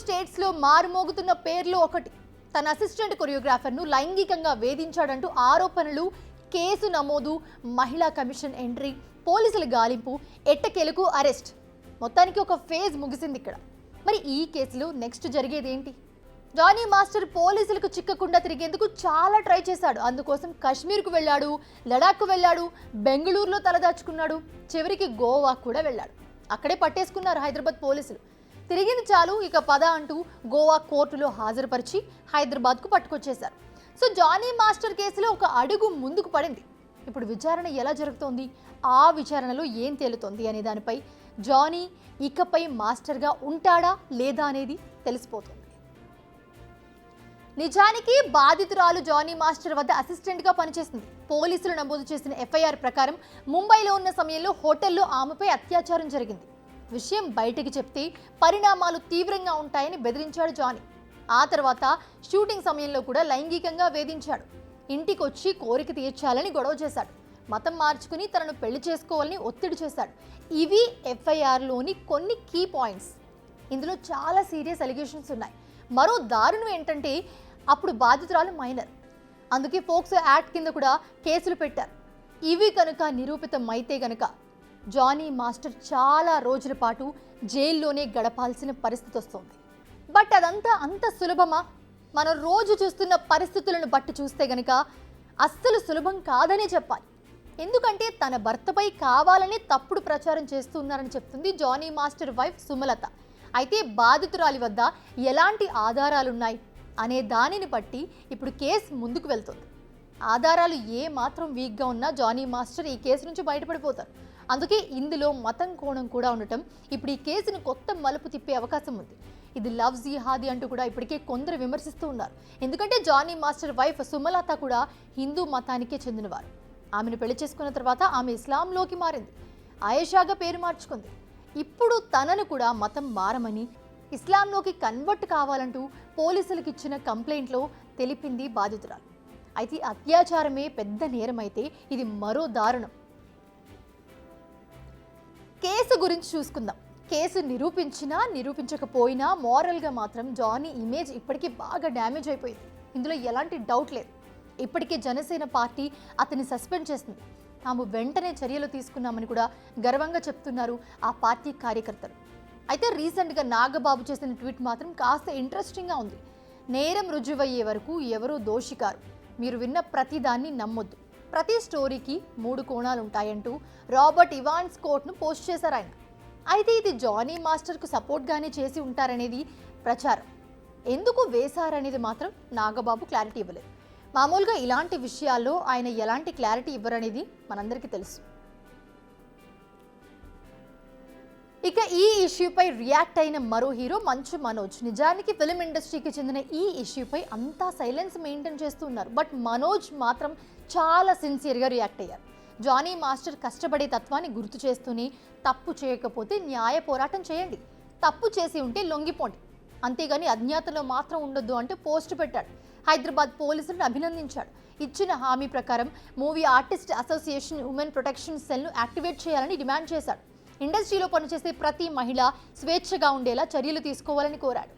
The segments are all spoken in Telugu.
స్టేట్స్ లో మారుమోగుతున్న పేర్లు ఒకటి. తన అసిస్టెంట్ కొరియోగ్రాఫర్ను లైంగికంగా వేధించాడంటూ ఆరోపణలు, కేసు నమోదు, మహిళా కమిషన్ ఎంట్రీ, పోలీసుల గాలింపు, ఎట్టకేలకు అరెస్ట్. మొత్తానికి ఒక ఫేజ్ ముగిసింది ఇక్కడ. మరి ఈ కేసులో నెక్స్ట్ జరిగేది ఏంటి? జానీ మాస్టర్ పోలీసులకు చిక్కకుండా తిరిగేందుకు చాలా ట్రై చేశాడు. అందుకోసం కాశ్మీర్కు వెళ్ళాడు, లడాఖ్కు వెళ్ళాడు, బెంగళూరులో తలదాచుకున్నాడు, చివరికి గోవా కూడా వెళ్ళాడు. అక్కడే పట్టేసుకున్నారు హైదరాబాద్ పోలీసులు. తిరిగింది చాలు, ఇక పద అంటూ గోవా కోర్టులో హాజరుపరిచి హైదరాబాద్కు పట్టుకొచ్చేశారు. సో జానీ మాస్టర్ కేసులో ఒక అడుగు ముందుకు పడింది. ఇప్పుడు విచారణ ఎలా జరుగుతోంది, ఆ విచారణలో ఏం తేలుతోంది అనే దానిపై జానీ ఇకపై మాస్టర్గా ఉంటాడా లేదా అనేది తెలిసిపోతుంది. నిజానికి బాధితురాలు జానీ మాస్టర్ వద్ద అసిస్టెంట్గా పనిచేస్తుంది. పోలీసులు నమోదు చేసిన ఎఫ్ఐఆర్ ప్రకారం ముంబైలో ఉన్న సమయంలో హోటల్లో ఆమెపై అత్యాచారం జరిగింది. విషయం బయటికి చెప్తే పరిణామాలు తీవ్రంగా ఉంటాయని బెదిరించాడు జానీ. ఆ తర్వాత షూటింగ్ సమయంలో కూడా లైంగికంగా వేధించాడు. ఇంటికొచ్చి కోరిక తీర్చాలని గొడవ చేశాడు. మతం మార్చుకుని తనను పెళ్లి చేసుకోవాలని ఒత్తిడి చేశాడు. ఇవి ఎఫ్ఐఆర్లోని కొన్ని కీ పాయింట్స్. ఇందులో చాలా సీరియస్ అలిగేషన్స్ ఉన్నాయి. మరో దారుణం ఏంటంటే అప్పుడు బాధితురాలు మైనర్, అందుకే ఫోక్సో యాక్ట్ కింద కూడా కేసులు పెట్టారు. ఇవి కనుక నిరూపితం అయితే గనక జానీ మాస్టర్ చాలా రోజుల పాటు జైల్లోనే గడపాల్సిన పరిస్థితి వస్తుంది. బట్ అదంతా అంత సులభమా? మనం రోజు చూస్తున్న పరిస్థితులను బట్టి చూస్తే గనక అస్సలు సులభం కాదనే చెప్పాలి. ఎందుకంటే తన భర్తపై కావాలని తప్పుడు ప్రచారం చేస్తున్నారని చెప్తుంది జానీ మాస్టర్ వైఫ్ సుమలత. అయితే బాధితురాలి వద్ద ఎలాంటి ఆధారాలున్నాయి అనే దానిని బట్టి ఇప్పుడు కేసు ముందుకు వెళ్తుంది. ఆధారాలు ఏ మాత్రం వీక్గా ఉన్నా జానీ మాస్టర్ ఈ కేసు నుంచి బయటపడిపోతారు. అందుకే ఇందులో మతం కోణం కూడా ఉండటం ఇప్పుడు ఈ కేసును కొత్త మలుపు తిప్పే అవకాశం ఉంది. ఇది లవ్ జిహాదీ అంటూ కూడా ఇప్పటికే కొందరు విమర్శిస్తూ ఉన్నారు. ఎందుకంటే జానీ మాస్టర్ వైఫ్ సుమలత కూడా హిందూ మతానికే చెందినవారు. ఆమెను పెళ్లి చేసుకున్న తర్వాత ఆమె ఇస్లాంలోకి మారింది. ఆయేషాగా పేరు మార్చుకుంది. ఇప్పుడు తనను కూడా మతం మారమని, ఇస్లాంలోకి కన్వర్ట్ కావాలంటూ పోలీసులకు ఇచ్చిన కంప్లైంట్లో తెలిపింది బాధితురాలు. అయితే అత్యాచారమే పెద్ద నేరమైతే ఇది మరో దారుణం. కేసు గురించి చూసుకుందాం. కేసు నిరూపించినా నిరూపించకపోయినా మోరల్గా మాత్రం జానీ ఇమేజ్ ఇప్పటికీ బాగా డ్యామేజ్ అయిపోయింది. ఇందులో ఎలాంటి డౌట్ లేదు. ఇప్పటికే జనసేన పార్టీ అతన్ని సస్పెండ్ చేసింది. తాము వెంటనే చర్యలు తీసుకున్నామని కూడా గర్వంగా చెప్తున్నారు ఆ పార్టీ కార్యకర్తలు. అయితే రీసెంట్గా నాగబాబు చేసిన ట్వీట్ మాత్రం కాస్త ఇంట్రెస్టింగ్గా ఉంది. నేరం రుజువయ్యే వరకు ఎవరూ దోషి కారు, మీరు విన్న ప్రతి దాన్ని నమ్మొద్దు, ప్రతి స్టోరీకి 3 కోణాలు ఉంటాయంటూ రాబర్ట్ ఇవాన్స్ కోట్ను పోస్ట్ చేశారు ఆయన. అయితే ఇది జానీ మాస్టర్కు సపోర్ట్గానే చేసి ఉంటారనేది ప్రచారం. ఎందుకు వేశారనేది మాత్రం నాగబాబు క్లారిటీ ఇవ్వలేదు. మామూలుగా ఇలాంటి విషయాల్లో ఆయన ఎలాంటి క్లారిటీ ఇవ్వరనేది మనందరికీ తెలుసు. ఇక ఈ ఇష్యూపై రియాక్ట్ అయిన మరో హీరో మంచు మనోజ్. నిజానికి ఫిలిం ఇండస్ట్రీకి చెందిన ఈ ఇష్యూపై అంతా సైలెన్స్ మెయింటైన్ చేస్తూ ఉన్నారు. బట్ మనోజ్ మాత్రం చాలా సిన్సియర్గా రియాక్ట్ అయ్యారు. జానీ మాస్టర్ కష్టపడే తత్వాన్ని గుర్తు చేస్తూనే తప్పు చేయకపోతే న్యాయ పోరాటం చేయండి, తప్పు చేసి ఉంటే లొంగిపోండి, అంతేగాని అజ్ఞాతంలో మాత్రం ఉండొద్దు అంటూ పోస్ట్ పెట్టాడు. హైదరాబాద్ పోలీసులను అభినందించాడు. ఇచ్చిన హామీ ప్రకారం movie artist association women protection సెల్ను యాక్టివేట్ చేయాలని డిమాండ్ చేశాడు. ఇండస్ట్రీలో పనిచేసే ప్రతి మహిళ స్వేచ్ఛగా ఉండేలా చర్యలు తీసుకోవాలని కోరాడు.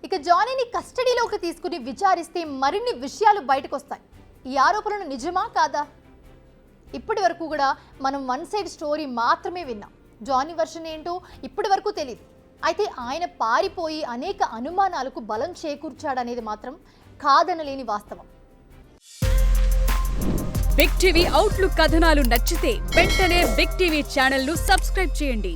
ఇక జానీని కస్టడీలోకి తీసుకుని విచారిస్తే మరిన్ని విషయాలు బయటకు వస్తాయి. ఈ ఆరోపణలు నిజమా కాదా? ఇప్పటి వరకు కూడా మనం వన్ సైడ్ స్టోరీ మాత్రమే విన్నాం. జానీ వర్షన్ ఏంటో ఇప్పటి వరకు తెలియదు. అయితే ఆయన పారిపోయి అనేక అనుమానాలకు బలం చేకూర్చాడనేది మాత్రం కాదనలేని వాస్తవం. బిగ్ టీవీ అవుట్లుక్ కథనాలు నచ్చితే వెంటనే బిగ్ టీవీ ఛానల్ ను సబ్స్క్రైబ్ చేయండి.